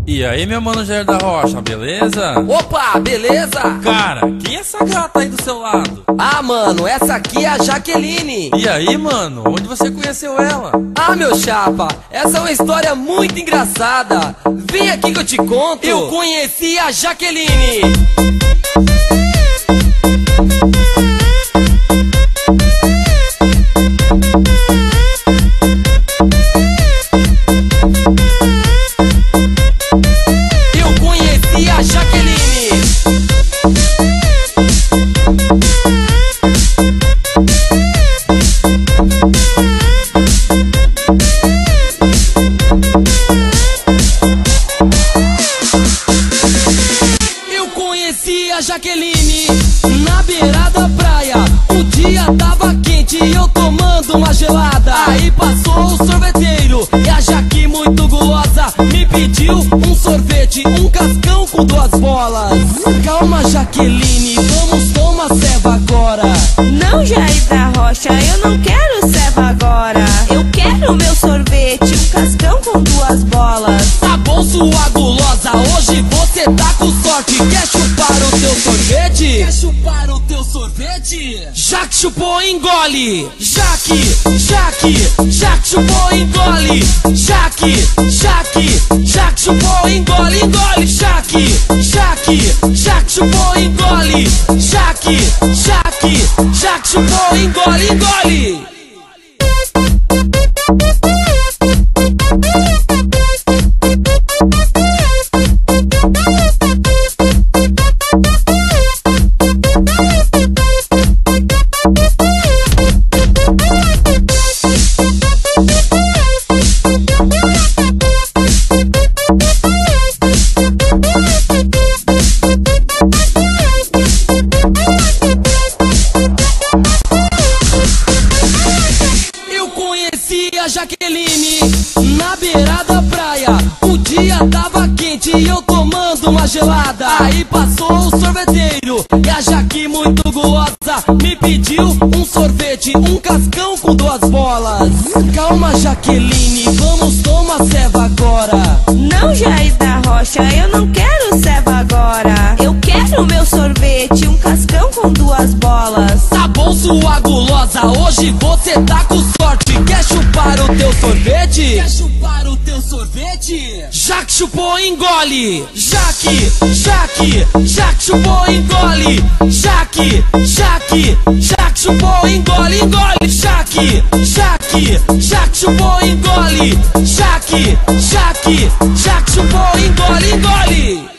E aí, meu mano Jair da Rocha, beleza? Opa, beleza? Cara, quem é essa gata aí do seu lado? Ah, mano, essa aqui é a Jaqueline. E aí, mano, onde você conheceu ela? Ah, meu chapa, essa é uma história muito engraçada. Vem aqui que eu te conto. Eu conheci a Jaqueline. A Jaqueline na beira da praia, o dia tava quente e eu tomando uma gelada. Aí passou o sorveteiro e a Jaque muito gulosa me pediu um sorvete, um cascão com 2 bolas. Calma, Jaqueline, vamos tomar ceva agora. Não, Jair da Rocha, eu não quero ceva agora. Eu quero meu sorvete, um cascão com 2 bolas. Tá bom, sua gulosa, hoje você tá com sorte. Quer chupar o teu sorvete? Quer chupar o teu sorvete? Jaque chupou, engole. Jaque chupou, engole. Jaque chupou, engole, engole. Jaque chupou, engole. Jaque chupou, engole, engole. A Jaqueline na beira da praia, o dia tava quente e eu tomando uma gelada. Aí passou o sorveteiro e a Jaque muito gulosa me pediu um sorvete, um cascão com 2 bolas. Calma, Jaqueline, vamos tomar ceva agora. Não, Jair da Rocha, eu não quero ceva agora. Eu quero meu sorvete, um cascão com 2 bolas. Tá bom, sua gulosa, hoje você tá com sorte. Quer chupar o teu sorvete? Quer chupar o teu sorvete? Jaque chupou, engole. Jaque chupou, engole. Jaque chupou, engole, engole. Jaque chupou, engole. Jaque chupou, engole, engole.